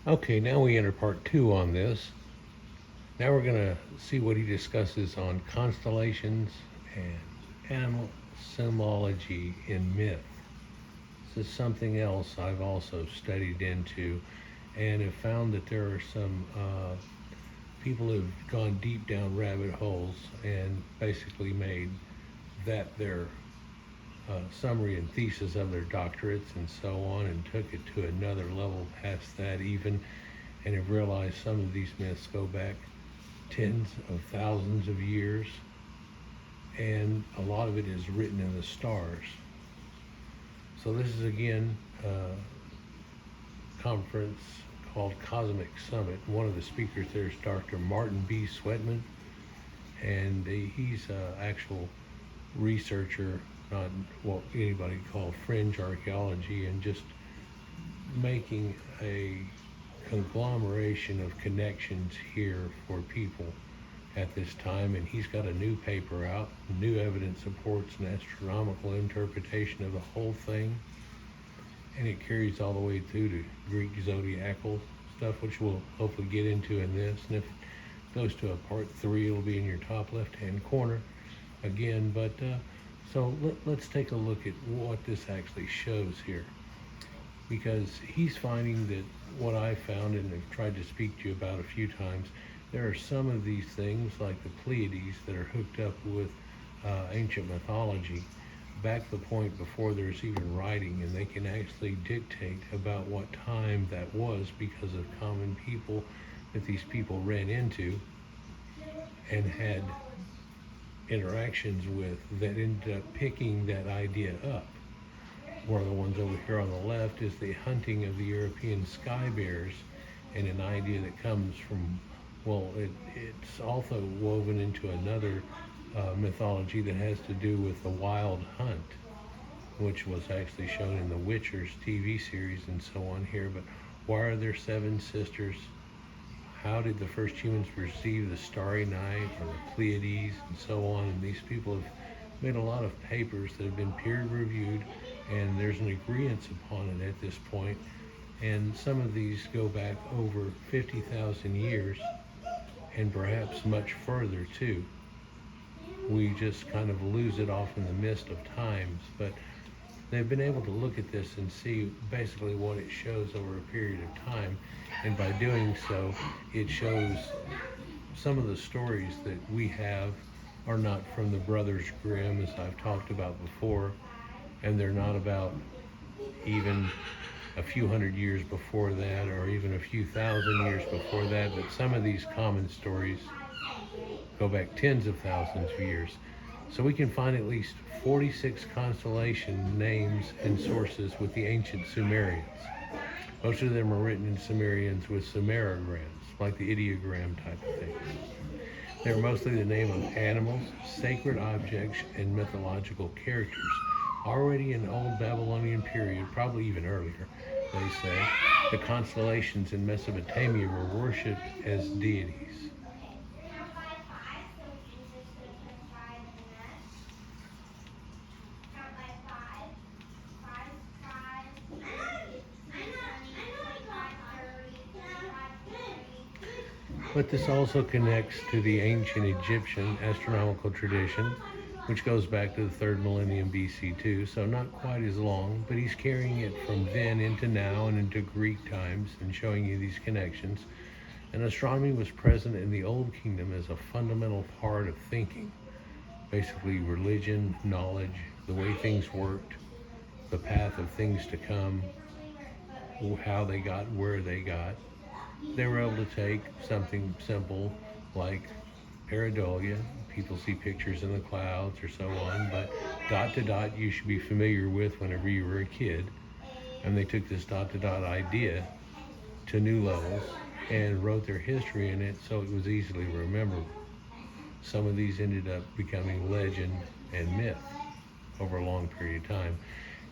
Okay, now we enter part two on this. Now we're going to see what he discusses on constellations and animal symbology in myth. This is something else I've also studied into and have found that there are some people who've gone deep down rabbit holes and basically made that their summary and thesis of their doctorates and so on, and took it to another level past that even, and have realized some of these myths go back tens of thousands of years, and a lot of it is written in the stars. So this is again a conference called Cosmic Summit. One of the speakers there is Dr. Martin B. Sweatman, and he's an actual researcher, not what anybody call fringe archaeology, and just making a conglomeration of connections here for people at this time. And he's got a new paper out. New evidence supports an astronomical interpretation of the whole thing, and it carries all the way through to Greek zodiacal stuff, which we'll hopefully get into in this. And if it goes to a part three, it'll be in your top left hand corner again. But so let's take a look at what this actually shows here, because he's finding that what I found and have tried to speak to you about a few times, there are some of these things like the Pleiades that are hooked up with ancient mythology back to the point before there's even writing, and they can actually dictate about what time that was because of common people that these people ran into and had interactions with that ended up picking that idea up. One of the ones over here on the left is the hunting of the European sky bears, and an idea that comes from, well, it's also woven into another mythology that has to do with the wild hunt, which was actually shown in the Witcher's TV series and so on here. But why are there seven sisters? How did the first humans perceive the starry night or the Pleiades and so on? And these people have made a lot of papers that have been peer reviewed, and there's an agreement upon it at this point. And some of these go back over 50,000 years and perhaps much further too. We just kind of lose it off in the mist of times, but they've been able to look at this and see basically what it shows over a period of time. And by doing so, it shows some of the stories that we have are not from the Brothers Grimm, as I've talked about before, and they're not about even a few hundred years before that or even a few thousand years before that, but some of these common stories go back tens of thousands of years. So we can find at least 46 constellation names and sources with the ancient Sumerians. Most of them are written in Sumerians with Sumerograms, like the ideogram type of thing. They're mostly the name of animals, sacred objects, and mythological characters. Already in the old Babylonian period, probably even earlier, they say, the constellations in Mesopotamia were worshipped as deities. But this also connects to the ancient Egyptian astronomical tradition, which goes back to the 3rd millennium BC too, so not quite as long, but he's carrying it from then into now and into Greek times and showing you these connections. And astronomy was present in the Old Kingdom as a fundamental part of thinking. Basically religion, knowledge, the way things worked, the path of things to come, how they got where they got. They were able to take something simple like pareidolia, people see pictures in the clouds or so on, but dot to dot you should be familiar with whenever you were a kid. And they took this dot to dot idea to new levels and wrote their history in it so it was easily rememberable. Some of these ended up becoming legend and myth over a long period of time.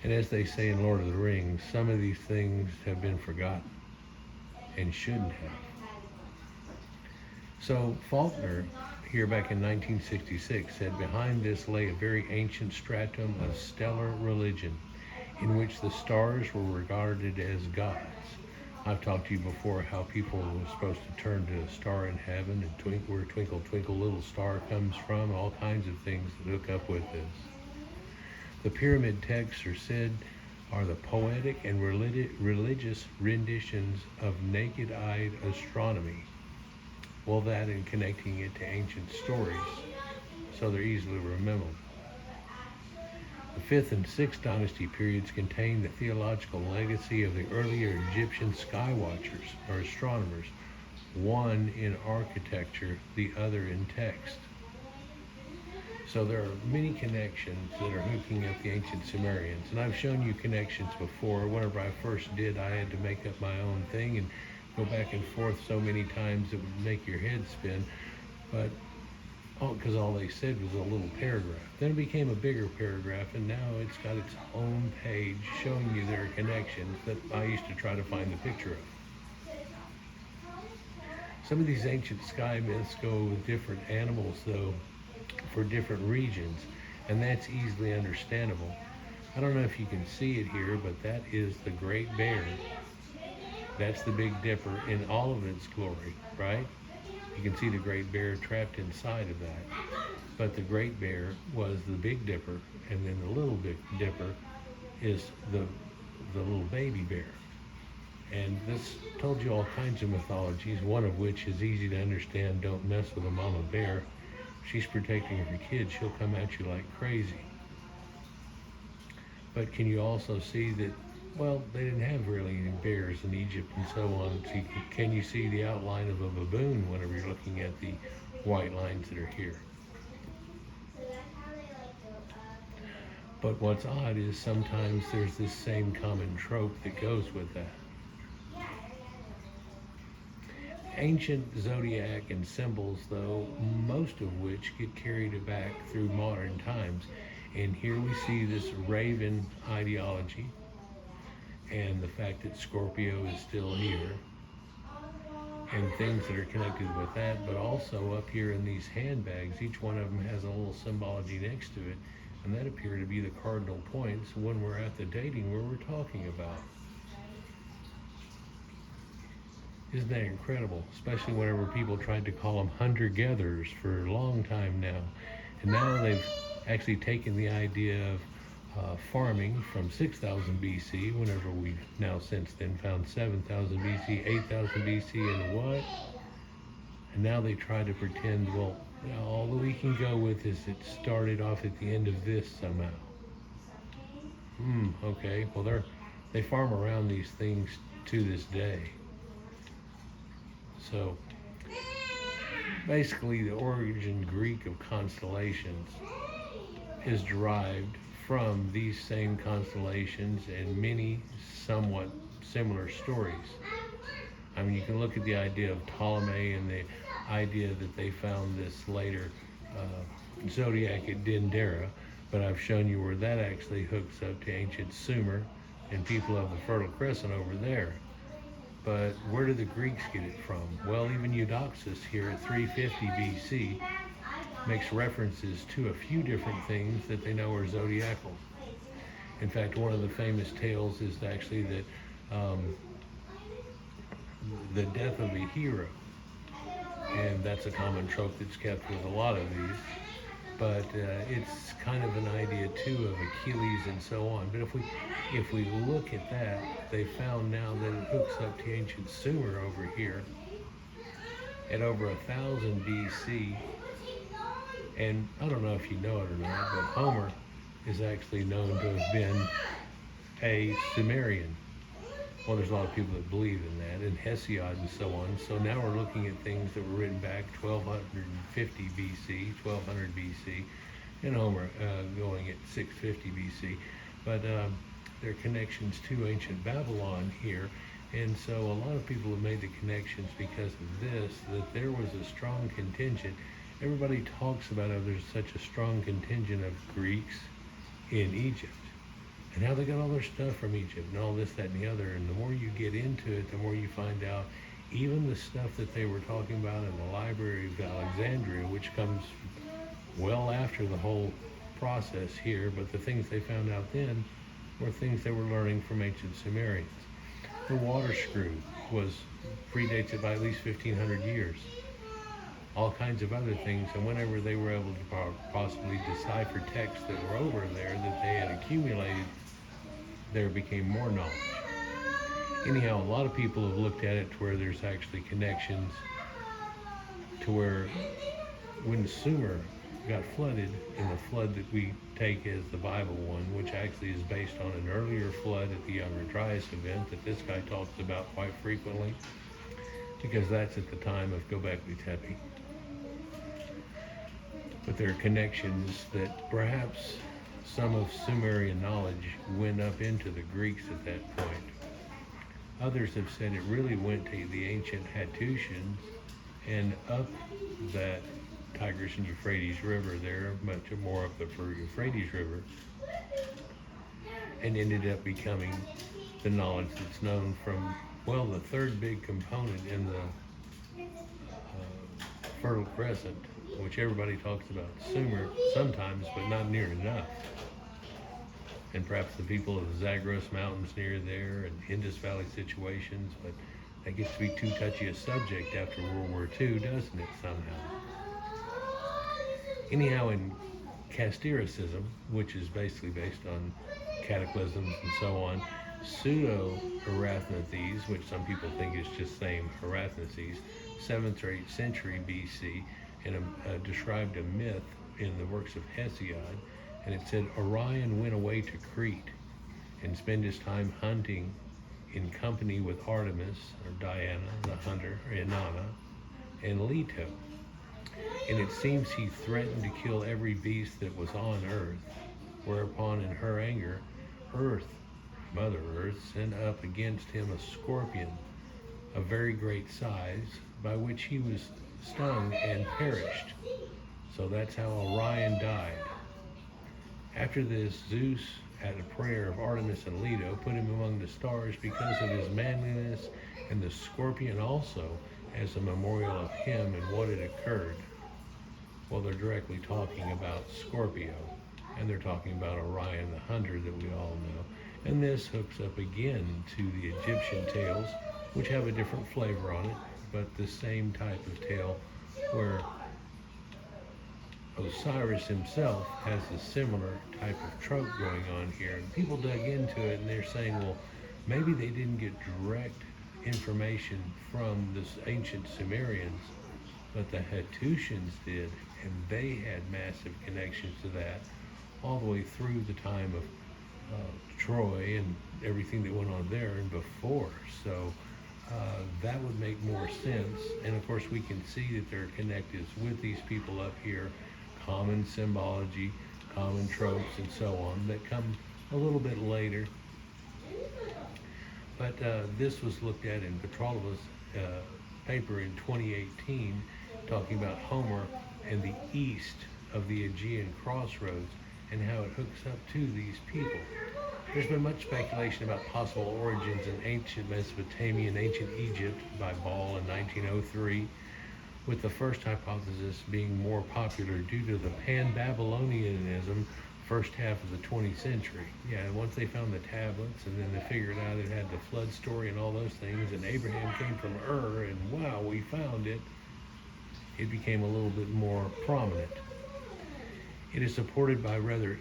And as they say in Lord of the Rings, some of these things have been forgotten and shouldn't have. So Faulkner, here back in 1966, said behind this lay a very ancient stratum of stellar religion in which the stars were regarded as gods. I've talked to you before how people were supposed to turn to a star in heaven and where Twinkle Twinkle Little Star comes from, all kinds of things that hook up with this. The pyramid texts are said are the poetic and religious renditions of naked-eyed astronomy. Well, that and connecting it to ancient stories, so they're easily remembered. The 5th and 6th dynasty periods contain the theological legacy of the earlier Egyptian sky watchers, or astronomers, one in architecture, the other in text. So there are many connections that are hooking up the ancient Sumerians. And I've shown you connections before. Whenever I first did, I had to make up my own thing and go back and forth so many times it would make your head spin. But because all they said was a little paragraph. Then it became a bigger paragraph, and now it's got its own page showing you their connections that I used to try to find the picture of. Some of these ancient sky myths go with different animals, though, for different regions, and that's easily understandable. I don't know if you can see it here, but that is the Great Bear. That's the Big Dipper in all of its glory, right? You can see the Great Bear trapped inside of that. But the Great Bear was the Big Dipper, and then the Little Big Dipper is the little baby bear. And this told you all kinds of mythologies, one of which is easy to understand. Don't mess with a mama bear. She's protecting her kids. She'll come at you like crazy. But can you also see that, well, they didn't have really any bears in Egypt and so on. So can you see the outline of a baboon whenever you're looking at the white lines that are here? But what's odd is sometimes there's this same common trope that goes with that. Ancient zodiac and symbols, though, most of which get carried back through modern times. And here we see this raven ideology, and the fact that Scorpio is still here, and things that are connected with that, but also up here in these handbags, each one of them has a little symbology next to it, and that appear to be the cardinal points when we're at the dating where we're talking about. Isn't that incredible? Especially whenever people tried to call them hunter-gatherers for a long time now, and now they've actually taken the idea of farming from 6,000 BC, whenever we've now since then found 7,000 BC, 8,000 BC, and what? And now they try to pretend, well, all that we can go with is it started off at the end of this somehow. Okay, well they farm around these things to this day. So basically the origin Greek of constellations is derived from these same constellations and many somewhat similar stories. I mean, you can look at the idea of Ptolemy and the idea that they found this later zodiac at Dendera, but I've shown you where that actually hooks up to ancient Sumer and people of the Fertile Crescent over there. But where did the Greeks get it from? Well, even Eudoxus here at 350 BC makes references to a few different things that they know are zodiacal. In fact, one of the famous tales is actually that the death of a hero, and that's a common trope that's kept with a lot of these, but it's kind of an idea too of Achilles and so on. But if we look at that, they found now that it hooks up to ancient Sumer over here at over 1000 BC. And I don't know if you know it or not, but Homer is actually known to have been a Sumerian. Well, there's a lot of people that believe in that, and Hesiod and so on. So now we're looking at things that were written back 1250 BC, 1200 BC, and Homer going at 650 BC. But there are connections to ancient Babylon here. And so a lot of people have made the connections because of this, that there was a strong contingent. Everybody talks about how there's such a strong contingent of Greeks in Egypt and how they got all their stuff from Egypt and all this, that, and the other. And the more you get into it, the more you find out even the stuff that they were talking about in the Library of Alexandria, which comes well after the whole process here, but the things they found out then were things they were learning from ancient Sumerians. The water screw predates it by at least 1,500 years. All kinds of other things, and whenever they were able to possibly decipher texts that were over there that they had accumulated, there became more knowledge. Anyhow, a lot of people have looked at it to where there's actually connections to where when Sumer got flooded, in the flood that we take as the Bible one, which actually is based on an earlier flood at the Younger Dryas event that this guy talks about quite frequently, because that's at the time of Gobekli Tepe. But there are connections that perhaps some of Sumerian knowledge went up into the Greeks at that point. Others have said it really went to the ancient Hattusians and up that Tigris and Euphrates River there, much more up the Euphrates River, and ended up becoming the knowledge that's known from, well, the third big component in the Fertile Crescent, which everybody talks about Sumer sometimes, but not near enough. And perhaps the people of the Zagros Mountains near there and Indus Valley situations, but that gets to be too touchy a subject after World War II, doesn't it, somehow? Anyhow, in Castericism, which is basically based on cataclysms and so on, pseudo-Herathnathese, which some people think is just saying Herathnathese, 7th or 8th century BC, and described a myth in the works of Hesiod, and it said Orion went away to Crete and spent his time hunting in company with Artemis, or Diana, the hunter, or Inanna, and Leto. And it seems he threatened to kill every beast that was on earth, whereupon in her anger, Earth, Mother Earth, sent up against him a scorpion of very great size, by which he was stung and perished. So that's how Orion died. After this, Zeus, at a prayer of Artemis and Leto, put him among the stars because of his manliness, and the scorpion also as a memorial of him and what had occurred. Well, they're directly talking about Scorpio, and they're talking about Orion the hunter that we all know. And this hooks up again to the Egyptian tales, which have a different flavor on it, but the same type of tale where Osiris himself has a similar type of trope going on here. And people dug into it and they're saying, well, maybe they didn't get direct information from the ancient Sumerians, but the Hattusians did, and they had massive connections to that all the way through the time of Troy and everything that went on there and before. So that would make more sense. And of course we can see that there are connectives with these people up here, common symbology, common tropes, and so on, that come a little bit later. But this was looked at in Petrolova's paper in 2018, talking about Homer and the east of the Aegean crossroads and how it hooks up to these people. There's been much speculation about possible origins in ancient Mesopotamia and ancient Egypt by Ball in 1903, with the first hypothesis being more popular due to the Pan-Babylonianism first half of the 20th century. Yeah, once they found the tablets and then they figured out it had the flood story and all those things, and Abraham came from Ur, and wow, we found it, it became a little bit more prominent. It is supported by rather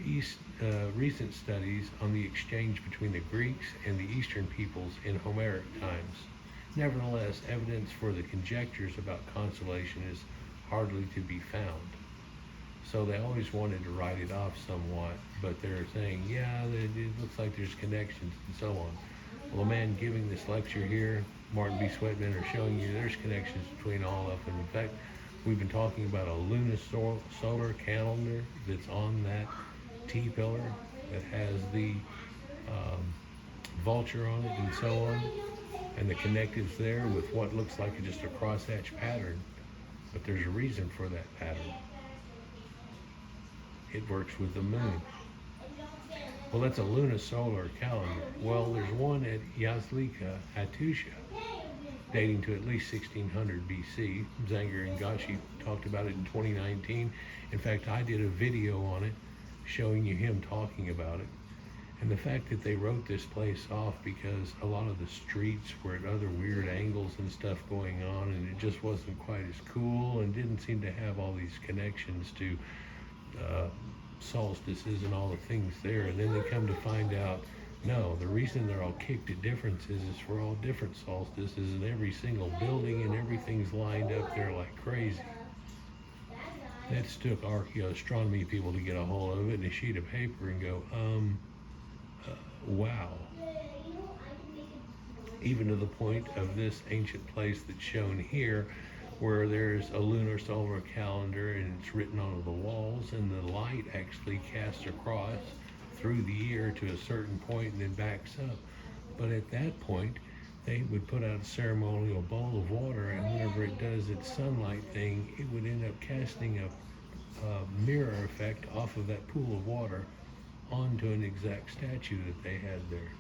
recent studies on the exchange between the Greeks and the Eastern peoples in Homeric times. Nevertheless, evidence for the conjectures about constellation is hardly to be found. So they always wanted to write it off somewhat, but they're saying, yeah, it looks like there's connections and so on. Well, the man giving this lecture here, Martin B. Sweatman, are showing you there's connections between all of them. In fact, we've been talking about a lunisolar calendar that's on that T-pillar that has the vulture on it and so on, and the connectives there with what looks like just a crosshatch pattern, but there's a reason for that pattern. It works with the moon. Well, that's a lunisolar calendar. Well, there's one at Yazlika, Hattusha, dating to at least 1600 BC. Zanger and Gashi talked about it in 2019. In fact, I did a video on it showing you him talking about it. And the fact that they wrote this place off because a lot of the streets were at other weird angles and stuff going on, and it just wasn't quite as cool and didn't seem to have all these connections to solstices and all the things there. And then they come to find out, no, the reason they're all kicked at differences is for all different solstices, and every single building and everything's lined up there like crazy. It took archaeoastronomy people to get a hold of it in a sheet of paper and go, wow. Even to the point of this ancient place that's shown here, where there's a lunar solar calendar and it's written onto the walls, and the light actually casts across through the year to a certain point and then backs up. But at that point, they would put out a ceremonial bowl of water, and whenever it does its sunlight thing, it would end up casting a mirror effect off of that pool of water onto an exact statue that they had there.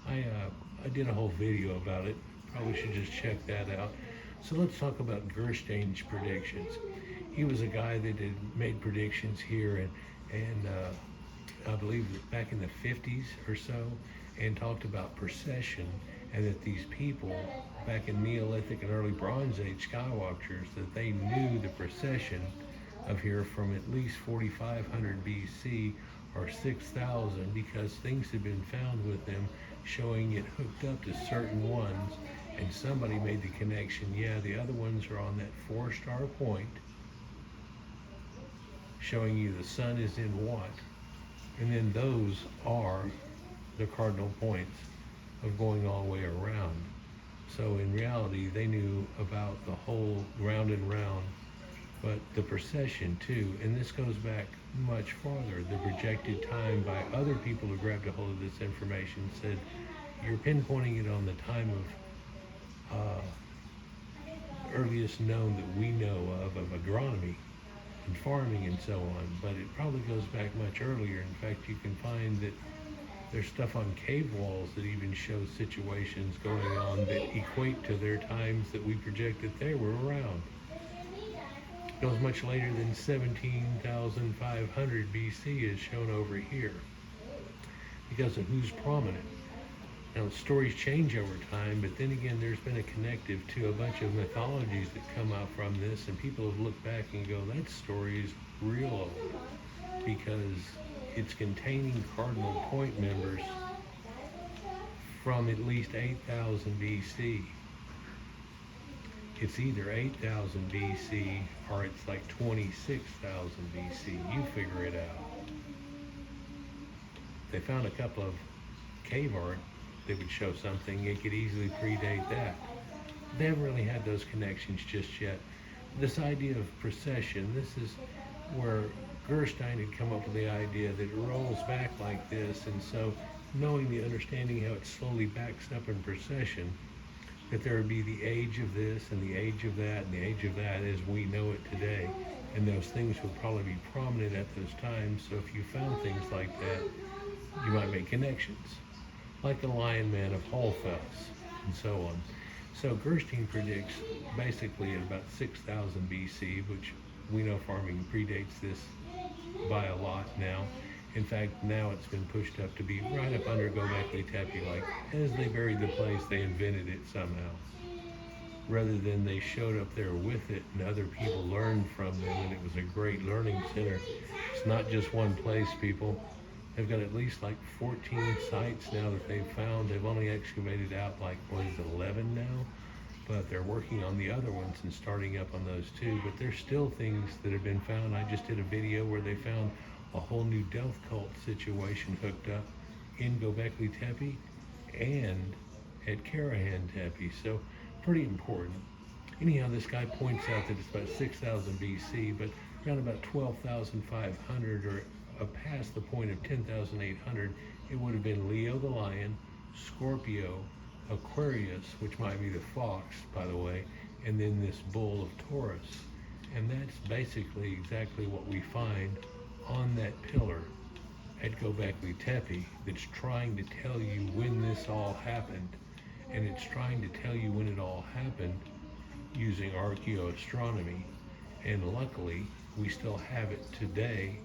I did a whole video about it. Probably should just check that out. So let's talk about Gerstein's predictions. He was a guy that had made predictions here, and I believe that back in the 50s or so, and talked about precession, and that these people back in Neolithic and early Bronze Age skywatchers, that they knew the precession of here from at least 4500 BC or 6000, because things had been found with them showing it hooked up to certain ones, and somebody made the connection, yeah, the other ones are on that 4-star point, showing you the sun is in what, and then those are the cardinal points of going all the way around. So in reality, they knew about the whole round and round, but the precession too, and this goes back much farther. The projected time by other people who grabbed a hold of this information said, you're pinpointing it on the time of earliest known that we know of agronomy and farming and so on, but it probably goes back much earlier. In fact, you can find that there's stuff on cave walls that even shows situations going on that equate to their times that we project that they were around. It goes much later than 17,500 BC is shown over here because of who's prominent. Now, stories change over time, but then again, there's been a connective to a bunch of mythologies that come out from this, and people have looked back and go, that story is real old, because it's containing cardinal point members from at least 8,000 BC. It's either 8,000 BC or it's like 26,000 BC. You figure it out. They found a couple of cave art that would show something. It could easily predate that. They haven't really had those connections just yet. This idea of precession, this is where Gerstein had come up with the idea that it rolls back like this, and so knowing the understanding how it slowly backs up in precession, that there would be the age of this and the age of that and the age of that as we know it today, and those things would probably be prominent at those times. So if you found things like that, you might make connections, like the Lion Man of Hallfels and so on. So Gerstein predicts basically at about 6000 BC, which we know farming predates this by a lot now. In fact, now it's been pushed up to be right up under Gobekli Tepe. Like, as they buried the place, they invented it somehow, rather than they showed up there with it and other people learned from them, and it was a great learning center. It's not just one place, people. They've got at least like 14 sites now that they've found. They've only excavated out like, 11 now? But they're working on the other ones and starting up on those too. But there's still things that have been found. I just did a video where they found a whole new death cult situation hooked up in Gobekli Tepe and at Karahan Tepe. So pretty important. Anyhow, this guy points out that it's about 6,000 BC, but around about 12,500 or past the point of 10,800, it would have been Leo the lion, Scorpio, Aquarius, which might be the fox, by the way, and then this bull of Taurus. And that's basically exactly what we find on that pillar at Gobekli Tepe that's trying to tell you when this all happened. And it's trying to tell you when it all happened using archaeoastronomy. And luckily, we still have it today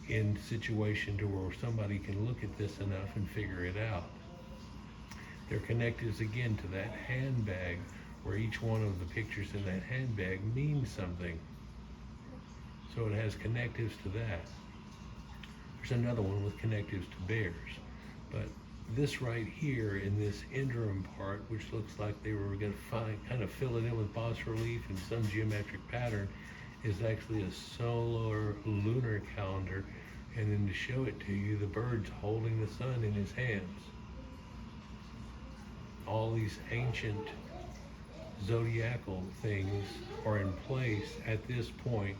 in situation to where somebody can look at this enough and figure it out. They're connectives again to that handbag, where each one of the pictures in that handbag means something. So it has connectives to that. There's another one with connectives to bears. But this right here in this interim part, which looks like they were going to kind of fill it in with bas relief and some geometric pattern, is actually a solar lunar calendar. And then to show it to you, the bird's holding the sun in his hands. All these ancient zodiacal things are in place at this point,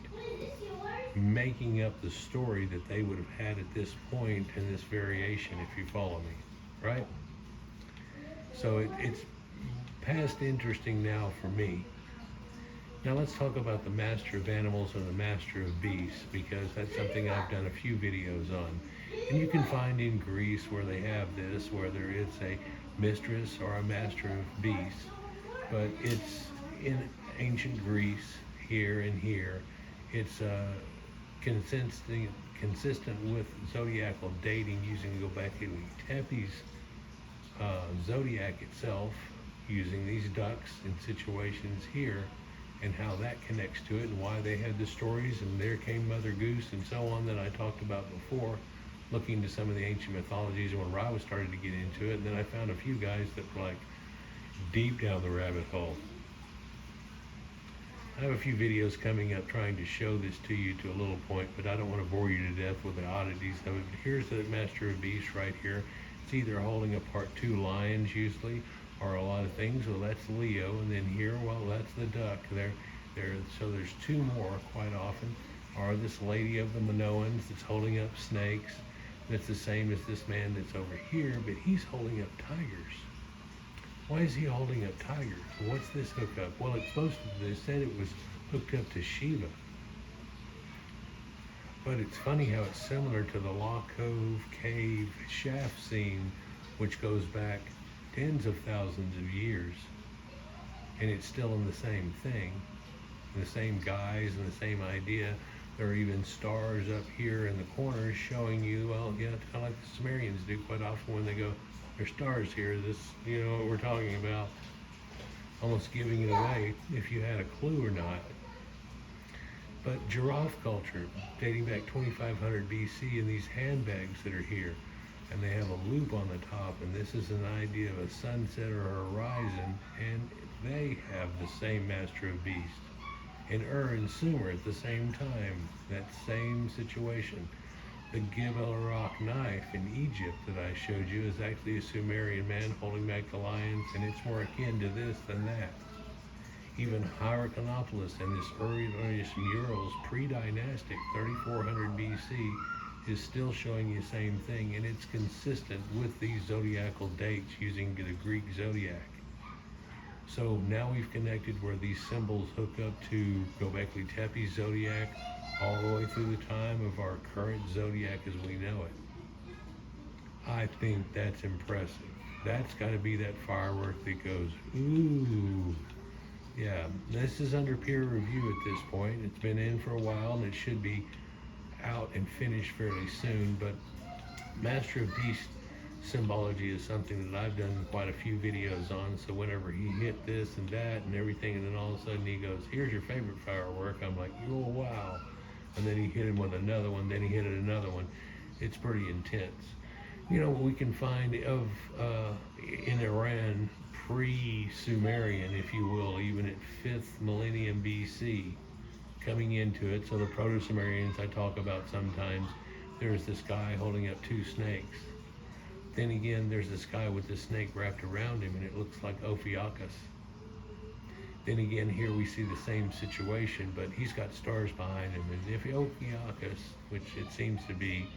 making up the story that they would have had at this point in this variation, if you follow me, right? So it's past interesting now for me. Now let's talk about the master of animals and the master of beasts, because that's something I've done a few videos on. And you can find in Greece where they have this, whether it's a mistress or a master of beasts, but it's in ancient Greece here and here. It's consistent with zodiacal dating using Gobekli Tepe's zodiac itself, using these ducks in situations here, and how that connects to it, and why they had the stories, and there came Mother Goose and so on that I talked about before, looking to some of the ancient mythologies when I was starting to get into it. And then I found a few guys that were like deep down the rabbit hole. I have a few videos coming up trying to show this to you to a little point, but I don't want to bore you to death with the oddities of it. But here's the Master of Beasts right here. It's either holding apart two lions usually, or a lot of things. Well, that's Leo, and then here, well, that's the duck. So there's two more quite often. Or this lady of the Minoans that's holding up snakes. That's the same as this man that's over here, but he's holding up tigers. Why is he holding up tigers? What's this hookup? Well, it's supposed to, they said it was hooked up to Shiva. But it's funny how it's similar to the Law Cove cave shaft scene, which goes back tens of thousands of years. And it's still in the same thing, the same guys and the same idea. There are even stars up here in the corners showing you, well, yeah, it's kind of like the Sumerians do quite often when they go, there's stars here, this, you know what we're talking about, almost giving it away if you had a clue or not. But giraffe culture, dating back 2500 BC, and these handbags that are here, and they have a loop on the top, and this is an idea of a sunset or a horizon, and they have the same Master of Beasts. In and Sumer at the same time, that same situation. The Gobekli knife in Egypt that I showed you is actually a Sumerian man holding back the lions, and it's more akin to this than that. Even Hierakonpolis and this earliest murals, pre-dynastic, 3400 BC, is still showing you the same thing, and it's consistent with these zodiacal dates using the Greek zodiac. So now we've connected where these symbols hook up to Gobekli Tepe's zodiac all the way through the time of our current zodiac as we know it. I think that's impressive. That's got to be that firework that goes, ooh. Yeah, this is under peer review at this point. It's been in for a while, and it should be out and finished fairly soon. But Master of Beast symbology is something that I've done quite a few videos on. So whenever he hit this and that and everything, and then all of a sudden he goes, here's your favorite firework, I'm like, oh wow. And then he hit him with another one, then he hit it another one. It's pretty intense. You know, we can find of in Iran, pre-Sumerian, if you will, even at 5th millennium BC, coming into it. So the Proto-Sumerians I talk about sometimes, there's this guy holding up two snakes. Then again, there's this guy with this snake wrapped around him, and it looks like Ophiuchus. Then again, here we see the same situation, but he's got stars behind him. And if Ophiuchus, which it seems to be,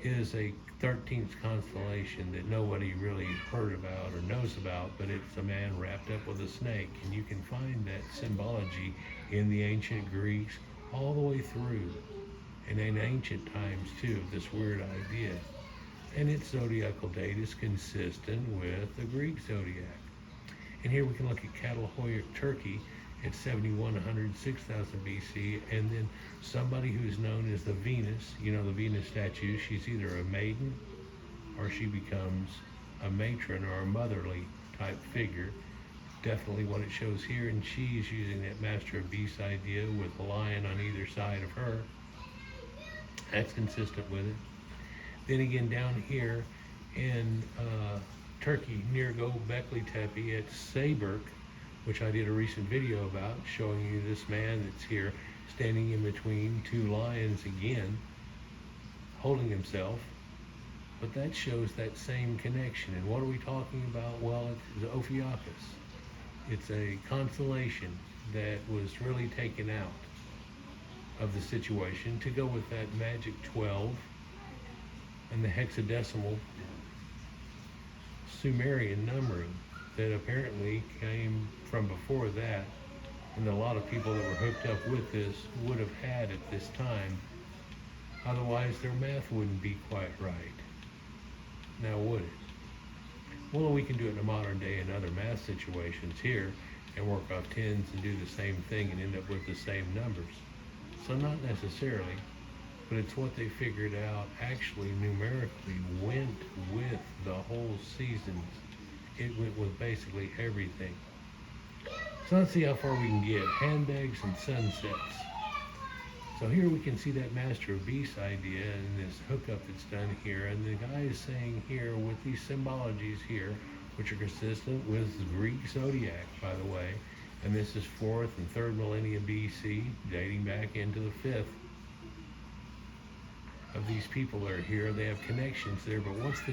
is a 13th constellation that nobody really heard about or knows about, but it's a man wrapped up with a snake. And you can find that symbology in the ancient Greeks all the way through, and in ancient times too, this weird idea. And its zodiacal date is consistent with the Greek zodiac. And here we can look at Catalhoyuk, Turkey, at 7100, 6000 BC, and then somebody who's known as the Venus, you know, the Venus statue, she's either a maiden or she becomes a matron or a motherly type figure. Definitely what it shows here, and she's using that master of beasts idea with a lion on either side of her. That's consistent with it. Then again, down here in Turkey, near Gobekli Tepe at Sayburk, which I did a recent video about, showing you this man that's here standing in between two lions again, holding himself. But that shows that same connection. And what are we talking about? Well, it's Ophiuchus. It's a constellation that was really taken out of the situation to go with that magic 12 and the hexadecimal Sumerian numbering that apparently came from before that, and a lot of people that were hooked up with this would have had at this time. Otherwise, their math wouldn't be quite right. Now, would it? Well, we can do it in a modern day in other math situations here and work off tens and do the same thing and end up with the same numbers. So not necessarily, but it's what they figured out actually numerically went with the whole seasons. It went with basically everything. So let's see how far we can get. Handbags and sunsets. So here we can see that master of beasts idea and this hookup that's done here. And the guy is saying here with these symbologies here, which are consistent with Greek zodiac, by the way. And this is 4th and 3rd millennium BC, dating back into the 5th. Of these people that are here, they have connections there, but what's the